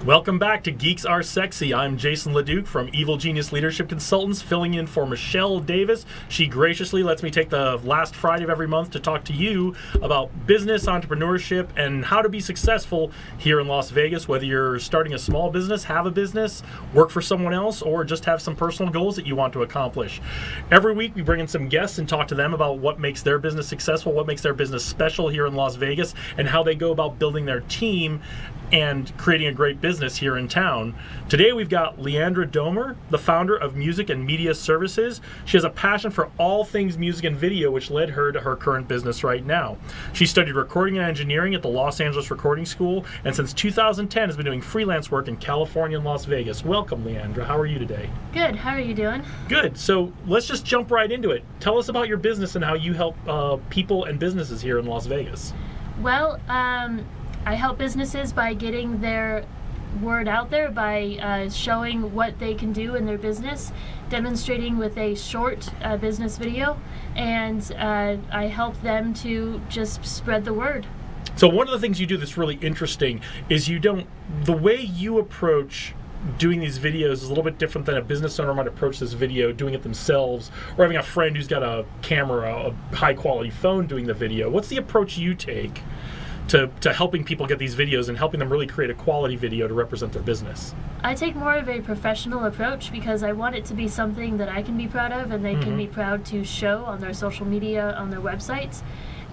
Welcome back to Geeks Are Sexy. I'm Jason LeDuc from Evil Genius Leadership Consultants, filling in for Michelle Davis. She graciously lets me take the last Friday of every month to talk to you about business, entrepreneurship, and how to be successful here in Las Vegas, whether you're starting a small business, have a business, work for someone else, or just have some personal goals that you want to accomplish. Every week we bring in some guests and talk to them about what makes their business successful, what makes their business special here in Las Vegas, and how they go about building their team and creating a great business here in town. Today we've got Leandra Domer, the founder of Music and Media Services. She has a passion for all things music and video, which led her to her current business right now. She studied recording and engineering at the Los Angeles Recording School, and since 2010 has been doing freelance work in California and Las Vegas. Welcome, Leandra. How are you today? Good. How are you doing? Good. So let's just jump right into it. Tell us about your business and how you help people and businesses here in Las Vegas. Well, I help businesses by getting their word out there, by showing what they can do in their business, demonstrating with a short business video, and I help them to just spread the word. So one of the things you do that's really interesting is the way you approach doing these videos is a little bit different than a business owner might approach this video, doing it themselves, or having a friend who's got a camera, a high quality phone doing the video. What's the approach you take to helping people get these videos and helping them really create a quality video to represent their business? I take more of a professional approach because I want it to be something that I can be proud of and they can be proud to show on their social media, on their websites.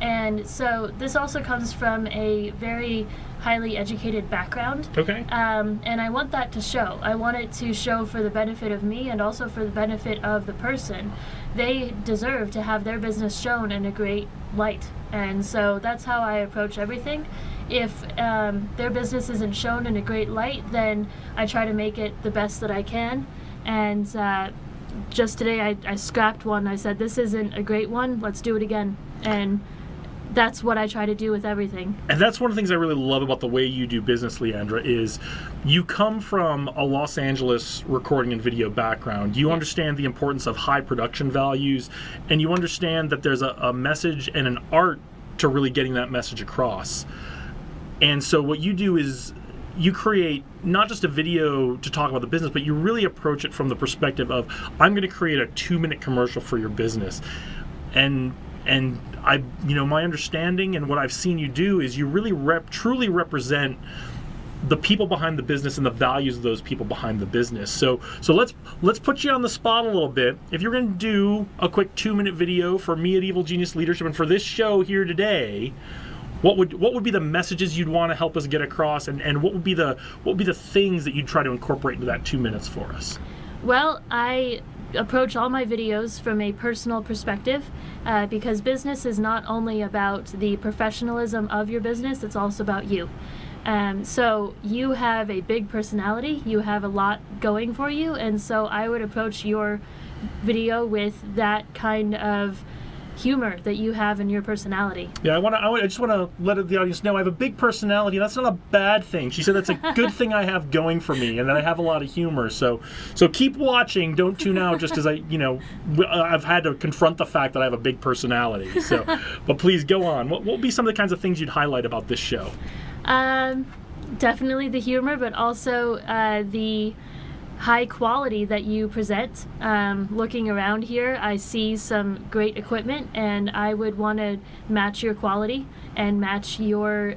And so this also comes from a very highly educated background. Okay. And I want that to show. I want it to show for the benefit of me and also for the benefit of the person. They deserve to have their business shown in a great light. And so that's how I approach everything. If their business isn't shown in a great light, then I try to make it the best that I can. And just today I scrapped one. I said, this isn't a great one, let's do it again. And that's what I try to do with everything. And that's one of the things I really love about the way you do business, Leandra, is you come from a Los Angeles recording and video background. You understand the importance of high production values, and you understand that there's a message and an art to really getting that message across. And so what you do is you create not just a video to talk about the business, but you really approach it from the perspective of, I'm going to create a 2-minute commercial for your business. And my understanding and what I've seen you do is you really truly represent the people behind the business and the values of those people behind the business. So let's put you on the spot a little bit. If you're going to do a quick 2-minute video for me at Evil Genius Leadership and for this show here today, what would be the messages you'd want to help us get across, and what would be the things that you'd try to incorporate into that 2 minutes for us? Well, I approach all my videos from a personal perspective because business is not only about the professionalism of your business, it's also about you. So you have a big personality, you have a lot going for you, and so I would approach your video with that kind of humor that you have in your personality. Yeah, I just want to let the audience know I have a big personality. That's not a bad thing. She said that's a good thing I have going for me, and that I have a lot of humor. So keep watching. Don't tune out just because I've had to confront the fact that I have a big personality. So, but please go on. What will be some of the kinds of things you'd highlight about this show? Definitely the humor, but also the high quality that you present. Looking around here, I see some great equipment, and I would want to match your quality and match your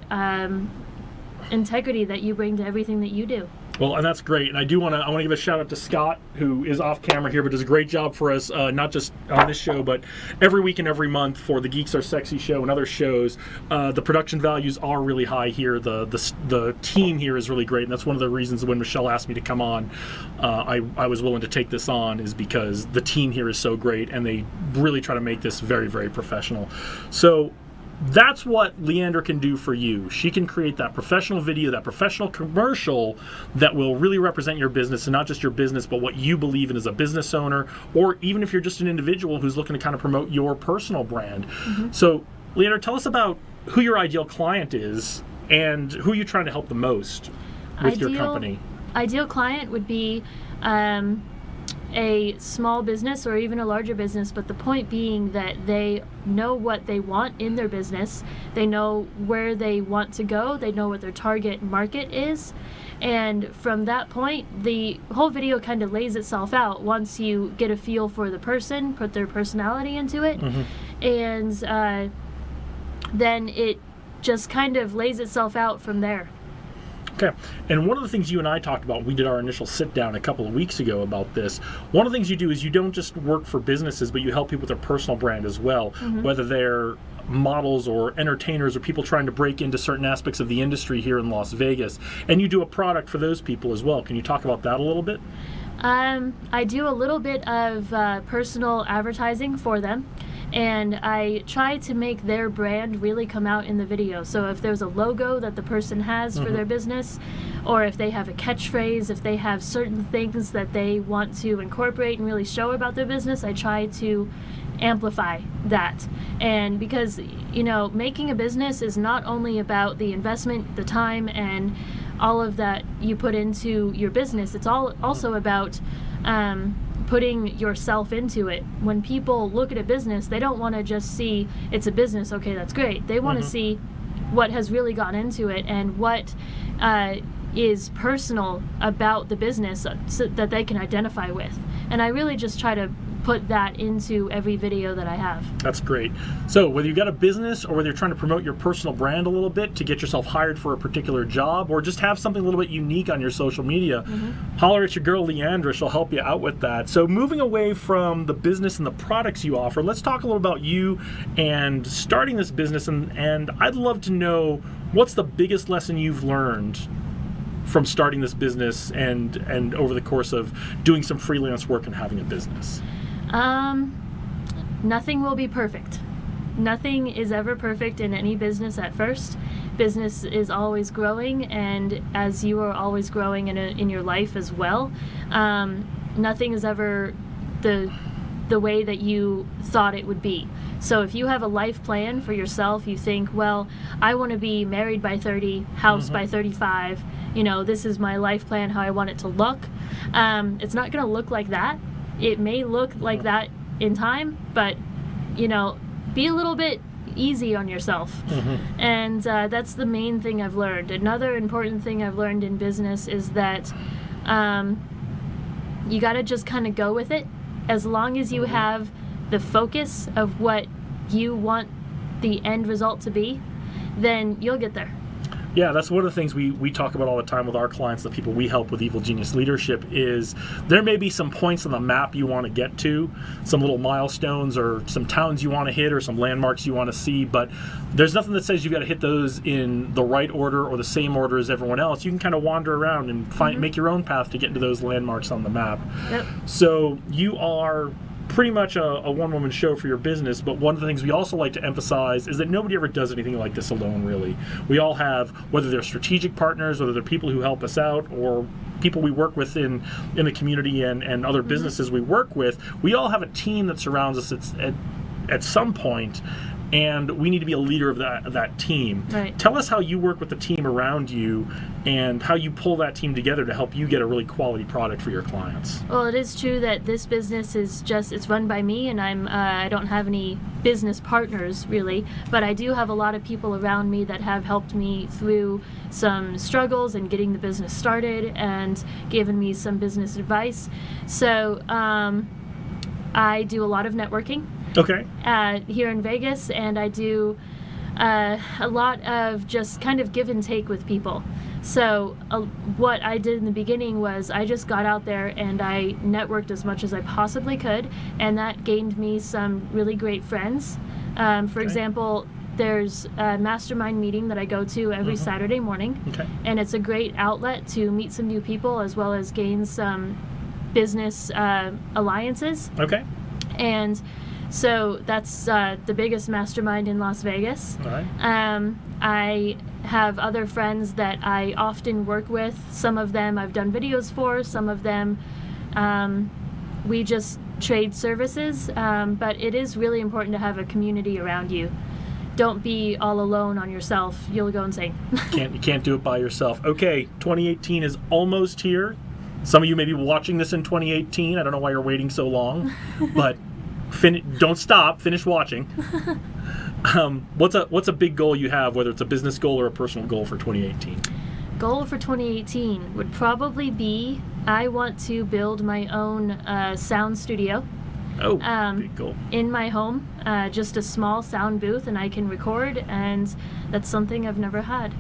integrity that you bring to everything that you do. Well, and that's great. And I want to give a shout out to Scott, who is off camera here, but does a great job for us, not just on this show, but every week and every month for the Geeks Are Sexy show and other shows. The production values are really high here. The team here is really great, and that's one of the reasons when Michelle asked me to come on, I was willing to take this on, is because the team here is so great, and they really try to make this very, very professional. So that's what Leandra can do for you. She can create that professional video, that professional commercial that will really represent your business, and not just your business, but what you believe in as a business owner, or even if you're just an individual who's looking to kind of promote your personal brand. So, Leandra, tell us about who your ideal client is and who you're trying to help the most with your company. Ideal client would be a small business or even a larger business, but the point being that they know what they want in their business, they know where they want to go, they know what their target market is, and from that point the whole video kind of lays itself out once you get a feel for the person, put their personality into it, and then it just kind of lays itself out from there. Okay, and one of the things you and I talked about, we did our initial sit down a couple of weeks ago about this. One of the things you do is you don't just work for businesses, but you help people with their personal brand as well, whether they're models or entertainers or people trying to break into certain aspects of the industry here in Las Vegas. And you do a product for those people as well. Can you talk about that a little bit? I do a little bit of personal advertising for them, and I try to make their brand really come out in the video. So if there's a logo that the person has for their business, or if they have a catchphrase, if they have certain things that they want to incorporate and really show about their business, I try to amplify that. And because, you know, making a business is not only about the investment, the time, and all of that you put into your business, it's also about putting yourself into it. When people look at a business, they don't want to just see it's a business, okay, that's great. They want to see what has really gone into it and what is personal about the business so that they can identify with. And I really just try to put that into every video that I have. That's great. So whether you've got a business or whether you're trying to promote your personal brand a little bit to get yourself hired for a particular job or just have something a little bit unique on your social media, holler at your girl Leandra. She'll help you out with that. So moving away from the business and the products you offer, let's talk a little about you and starting this business. And I'd love to know, what's the biggest lesson you've learned from starting this business and over the course of doing some freelance work and having a business? Nothing will be perfect. Nothing is ever perfect in any business at first. Business is always growing, and as you are always growing in your life as well, nothing is ever the way that you thought it would be. So if you have a life plan for yourself, you think, well, I want to be married by 30, house by 35, you know, this is my life plan, how I want it to look. It's not going to look like that. It may look like that in time, but, you know, be a little bit easy on yourself. And that's the main thing I've learned. Another important thing I've learned in business is that you got to just kind of go with it. As long as you have the focus of what you want the end result to be, then you'll get there. Yeah, that's one of the things we talk about all the time with our clients, the people we help with Evil Genius Leadership, is there may be some points on the map you want to get to, some little milestones or some towns you want to hit or some landmarks you want to see, but there's nothing that says you've got to hit those in the right order or the same order as everyone else. You can kind of wander around and make your own path to get into those landmarks on the map. So you are pretty much a one-woman show for your business, but one of the things we also like to emphasize is that nobody ever does anything like this alone, really. We all have, whether they're strategic partners, whether they're people who help us out, or people we work with in the community and other businesses we work with, we all have a team that surrounds us at some point, and we need to be a leader of that team. Right. Tell us how you work with the team around you and how you pull that team together to help you get a really quality product for your clients. Well, it is true that this business is it's run by me, and I don't have any business partners really, but I do have a lot of people around me that have helped me through some struggles and getting the business started and given me some business advice. So I do a lot of networking. Okay. Here in Vegas, and I do a lot of just kind of give and take with people. So what I did in the beginning was I just got out there and I networked as much as I possibly could, and that gained me some really great friends. For example, there's a mastermind meeting that I go to every Saturday morning, and it's a great outlet to meet some new people as well as gain some business alliances. And so that's the biggest mastermind in Las Vegas. All right. I have other friends that I often work with. Some of them I've done videos for, some of them we just trade services, but it is really important to have a community around you. Don't be all alone on yourself. You'll go insane. You can't do it by yourself. Okay, 2018 is almost here. Some of you may be watching this in 2018. I don't know why you're waiting so long, but don't stop. Finish watching. What's a big goal you have, whether it's a business goal or a personal goal for 2018? Goal for 2018 would probably be I want to build my own sound studio. Oh, big goal. In my home, just a small sound booth, and I can record, and that's something I've never had.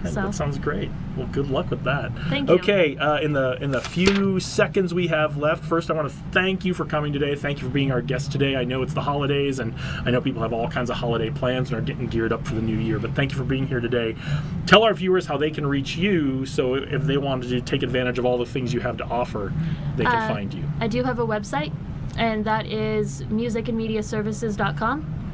So. That sounds great. Well, good luck with that. Thank you. Okay, in the few seconds we have left, first I want to thank you for coming today. Thank you for being our guest today. I know it's the holidays, and I know people have all kinds of holiday plans and are getting geared up for the new year, but thank you for being here today. Tell our viewers how they can reach you, so if they wanted to take advantage of all the things you have to offer, they can find you. I do have a website, and that is musicandmediaservices.com,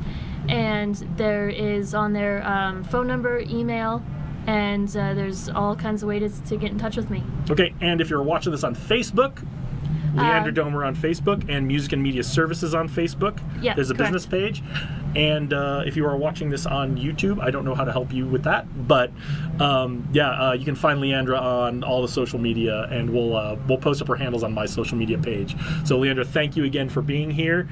and there is on there phone number, email, and there's all kinds of ways to get in touch with me. Okay, and if you're watching this on Facebook, Leander Domer on Facebook, and Music and Media Services on Facebook. Yeah, there's a correct. business page. And if you are watching this on YouTube, I don't know how to help you with that, but you can find Leandra on all the social media, and we'll post up her handles on my social media page. So Leandra, thank you again for being here.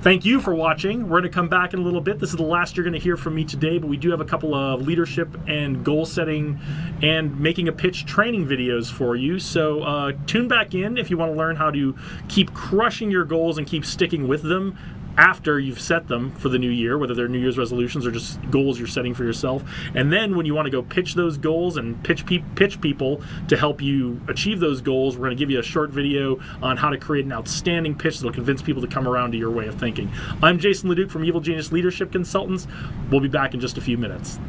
Thank you for watching. We're going to come back in a little bit. This is the last you're going to hear from me today, but we do have a couple of leadership and goal setting and making a pitch training videos for you. So tune back in if you want to learn how to keep crushing your goals and keep sticking with them after you've set them for the new year, whether they're New Year's resolutions or just goals you're setting for yourself. And then when you want to go pitch those goals and pitch people to help you achieve those goals, we're going to give you a short video on how to create an outstanding pitch that will convince people to come around to your way of thinking. I'm Jason LeDuc from Evil Genius Leadership Consultants. We'll be back in just a few minutes.